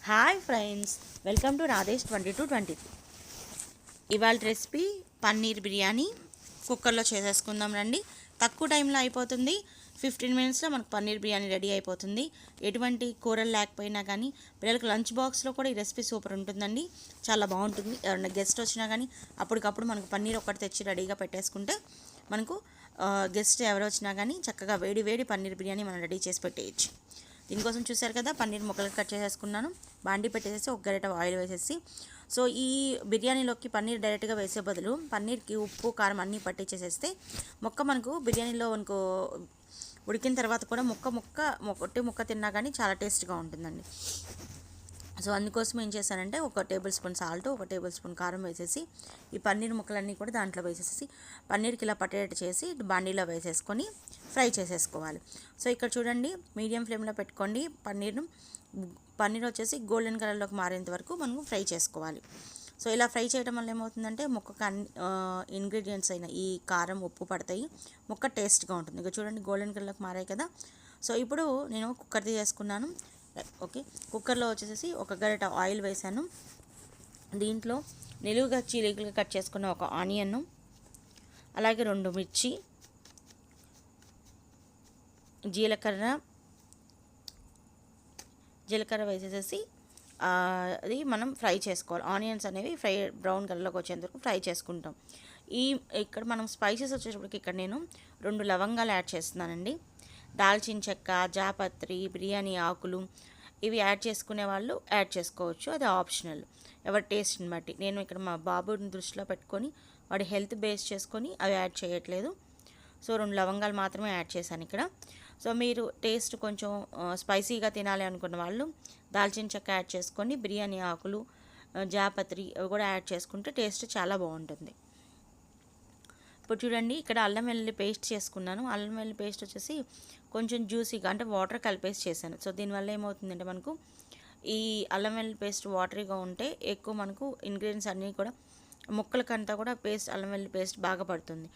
Hi friends, welcome to Radhesh 2223. ఇవాళ recipe paneer biryani కుక్కర్లో చేసేసుకుందాం రండి. తక్కువ టైంలో అయిపోతుంది. 15 మినిట్స్లో మనకు పన్నీర్ బిర్యానీ రెడీ అయిపోతుంది. ఎటువంటి కూరలు లేకపోయినా కానీ పిల్లలకు లంచ్ బాక్స్లో కూడా ఈ రెసిపీ సూపర్ ఉంటుందండి. చాలా బాగుంటుంది. ఎవరైనా గెస్ట్ వచ్చినా కానీ అప్పటికప్పుడు మనకు పన్నీర్ ఒక్కటి తెచ్చి రెడీగా పెట్టేసుకుంటే మనకు గెస్ట్ ఎవరు వచ్చినా కానీ చక్కగా వేడి వేడి పన్నీర్ బిర్యానీ మనం రెడీ చేసి పెట్టేయచ్చు. దీనికోసం చూసారు కదా, పన్నీర్ ముక్కలు కట్ చేసేసుకున్నాను. బాండి పెట్టేసి ఒక గరిట ఆయిల్ వేసేసి, సో ఈ బిర్యానీలోకి పన్నీర్ డైరెక్ట్గా వేసే బదులు పన్నీర్కి ఉప్పు కారం అన్నీ పట్టించేసేస్తే మనకు బిర్యానీలో మనకు ఉడికిన తర్వాత కూడా ముక్క తిన్నా కానీ చాలా టేస్ట్గా ఉంటుందండి. సో అందుకోసం ఏం చేశానంటే ఒక టేబుల్ స్పూన్ సాల్ట్, ఒక టేబుల్ స్పూన్ కారం వేసేసి ఈ పన్నీర్ ముక్కలన్నీ కూడా దాంట్లో వేసేసి పన్నీర్కి ఇలా పట్టేటట్టు చేసి బాండీలో వేసేసుకొని ఫ్రై చేసేసుకోవాలి. సో ఇక్కడ చూడండి, మీడియం ఫ్లేమ్లో పెట్టుకోండి. పన్నీర్ వచ్చేసి గోల్డెన్ కలర్లోకి మారేంత వరకు మనం ఫ్రై చేసుకోవాలి. సో ఇలా ఫ్రై చేయడం వల్ల ఏమవుతుందంటే ముక్కకు ఇంగ్రీడియంట్స్ అయిన ఈ కారం ఉప్పు పడతాయి, ముక్క టేస్ట్గా ఉంటుంది. ఇక చూడండి, గోల్డెన్ కలర్లోకి మారాయి కదా. సో ఇప్పుడు నేను కుక్కర్ తీసుకున్నాను. ఓకే, కుక్కర్లో వచ్చేసి ఒక గరిట ఆయిల్ వేసాను. దీంట్లో నిలువుగా చీలికలుగా కట్ చేసుకున్న ఒక ఆనియన్, అలాగే 2 మిర్చి, జీలకర్ర వేసేసి అది మనం ఫ్రై చేసుకోవాలి. ఆనియన్స్ అనేవి బ్రౌన్ కలర్లోకి వచ్చేంత వరకు ఫ్రై చేసుకుంటాం. ఇక్కడ మనం స్పైసెస్ వచ్చేటప్పటికి ఇక్కడ నేను 2 లవంగాలు యాడ్ చేస్తున్నానండి. దాల్చిన చెక్క, జాపత్రి, బిర్యానీ ఆకులు ఇవి యాడ్ చేసుకునే వాళ్ళు యాడ్ చేసుకోవచ్చు, అది ఆప్షనల్, ఎవరి టేస్ట్ని బట్టి. నేను ఇక్కడ మా బాబుని దృష్టిలో పెట్టుకొని వాడి హెల్త్ బేస్ చేసుకొని అవి యాడ్ చేయట్లేదు. సో 2 లవంగాలు మాత్రమే యాడ్ చేశాను ఇక్కడ. సో మీరు టేస్ట్ కొంచెం స్పైసీగా తినాలి అనుకున్న వాళ్ళు దాల్చిన చెక్క యాడ్ చేసుకొని బిర్యానీ ఆకులు, జాపత్రి అవి కూడా యాడ్ చేసుకుంటే టేస్ట్ చాలా బాగుంటుంది. ఇప్పుడు చూడండి, ఇక్కడ అల్లం వెల్లుల్లి పేస్ట్ చేసుకున్నాను. అల్లం వెల్లుల్లి పేస్ట్ వచ్చేసి కొంచెం జ్యూసీగా, అంటే వాటర్ కలిపేసి చేశాను. సో దీనివల్ల ఏమవుతుందంటే మనకు ఈ అల్లం వెల్లుల్లి పేస్ట్ వాటరీగా ఉంటే ఎక్కువ మనకు ఇంగ్రీడియంట్స్ అన్నీ కూడా ముక్కలకంతా కూడా అల్లం వెల్లుల్లి పేస్ట్ బాగా పడుతుంది.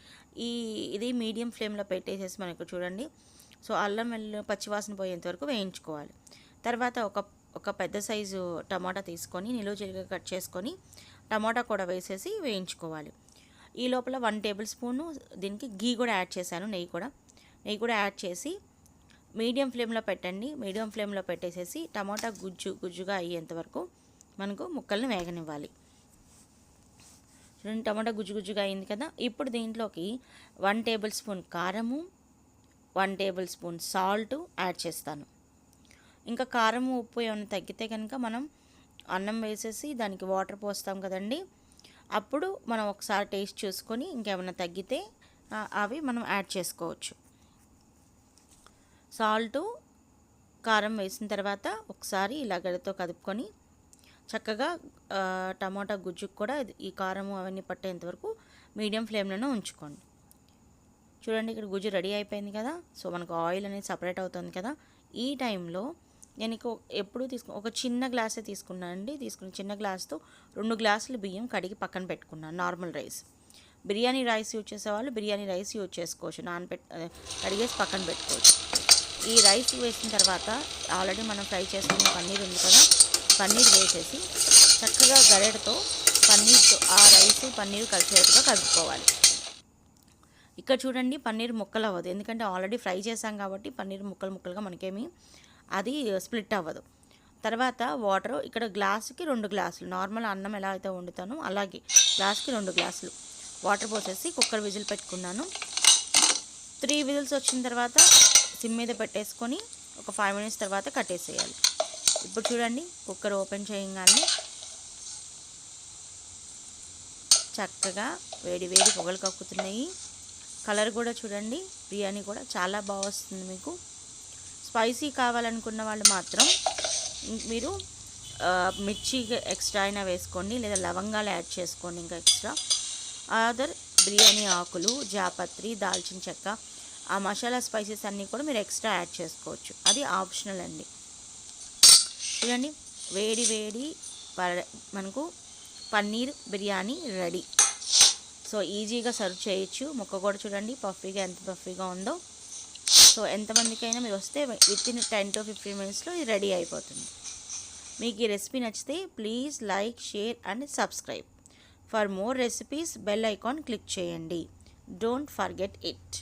ఇది మీడియం ఫ్లేమ్లో పెట్టేసేసి మనకు చూడండి, సో అల్లం వెల్లుల్లి పచ్చివాసన పోయేంత వరకు వేయించుకోవాలి. తర్వాత ఒక పెద్ద సైజు టమాటా తీసుకొని నిలువు జీలగా కట్ చేసుకొని టమాటా కూడా వేసేసి వేయించుకోవాలి. ఈ లోపల 1 టేబుల్ స్పూను దీనికి గీ కూడా యాడ్ చేశాను, నెయ్యి కూడా యాడ్ చేసి మీడియం ఫ్లేమ్లో పెట్టండి. మీడియం ఫ్లేమ్లో పెట్టేసేసి టమాటా గుజ్జుగా అయ్యేంత వరకు మనకు ముక్కల్ని వేగనివ్వాలి. చూడండి, టమాటా గుజ్జుగా అయింది కదా. ఇప్పుడు దీంట్లోకి 1 టేబుల్ స్పూన్ కారము, 1 టేబుల్ స్పూన్ సాల్ట్ యాడ్ చేస్తాను. ఇంకా కారము ఉప్పు ఏమైనా తగ్గితే కనుక మనం అన్నం వేసేసి దానికి వాటర్ పోస్తాం కదండి, అప్పుడు మనం ఒకసారి టేస్ట్ చూసుకొని ఇంకేమైనా తగ్గితే అవి మనం యాడ్ చేసుకోవచ్చు. సాల్టు కారం వేసిన తర్వాత ఒకసారి ఇలా గరిటెతో కదుపుకొని చక్కగా టమాటా గుజ్జుకు కూడా ఈ కారము అవన్నీ పట్టేంత వరకు మీడియం ఫ్లేమ్లోనే ఉంచుకోండి. చూడండి, ఇక్కడ గుజ్జు రెడీ అయిపోయింది కదా. సో మనకు ఆయిల్ అనేది సపరేట్ అవుతుంది కదా. ఈ టైంలో నేను ఎప్పుడు ఒక చిన్న గ్లాసే తీసుకున్నానండి. చిన్న గ్లాస్తో 2 గ్లాసులు బియ్యం కడిగి పక్కన పెట్టుకున్నాను. Normal rice, biryani rice use చేసేవాళ్ళు బిర్యానీ రైస్ యూజ్ చేసుకోవచ్చు, కడిగేసి పక్కన పెట్టుకోవచ్చు. ఈ రైస్ వేసిన తర్వాత ఆల్రెడీ మనం ఫ్రై చేసుకున్న పన్నీర్ ఉంది కదా, పన్నీర్ వేసేసి చక్కగా గరిటెతో ఆ రైస్ పన్నీర్ కలిసేట్టుగా కలుపుకోవాలి. ఇక్కడ చూడండి, పన్నీర్ ముక్కలు అవ్వదు, ఎందుకంటే ఆల్రెడీ ఫ్రై చేసాం కాబట్టి పన్నీర్ ముక్కలుగా మనకేమీ అది స్ప్లిట్ అవ్వదు. తర్వాత వాటర్, ఇక్కడ గ్లాసుకి 2 గ్లాసులు, నార్మల్ అన్నం ఎలా అయితే వండుతానో అలాగే గ్లాసుకి 2 గ్లాసులు వాటర్ పోసేసి కుక్కర్ విజిల్ పెట్టుకున్నాను. 3 విజిల్స్ వచ్చిన తర్వాత సిమ్ మీద పెట్టేసుకొని ఒక 5 మినిట్స్ తర్వాత కట్టేసేయాలి. ఇప్పుడు చూడండి, కుక్కర్ ఓపెన్ చేయగానే చక్కగా వేడి పొగలు కక్కుతున్నాయి. కలర్ కూడా చూడండి, బిర్యానీ కూడా చాలా బాగా వస్తుంది. మీకు స్పైసీ కావాలనుకున్న వాళ్ళు మాత్రం మీరు మిర్చి ఎక్స్ట్రా అయినా వేసుకోండి, లేదా లవంగాలు యాడ్ చేసుకోండి ఇంకా ఎక్స్ట్రా. అదర్ బిర్యానీ ఆకులు, జాపత్రి, దాల్చిన చెక్క, ఆ మసాలా స్పైసెస్ అన్నీ కూడా మీరు ఎక్స్ట్రా యాడ్ చేసుకోవచ్చు, అది ఆప్షనల్ అండి. చూడండి, వేడి మనకు పన్నీర్ బిర్యానీ రెడీ. సో ఈజీగా సర్వ్ చేయొచ్చు. ముక్క కూడా చూడండి ఎంత పఫీగా ఉందో. సో ఎంతమందికైనా మీరు వస్తే విత్ ఇన్ 10 to 15 మినిట్స్లో ఇది రెడీ అయిపోతుంది. మీకు ఈ రెసిపీ నచ్చితే please like, share and subscribe. For more recipes bell icon click చేయండి. Don't forget it.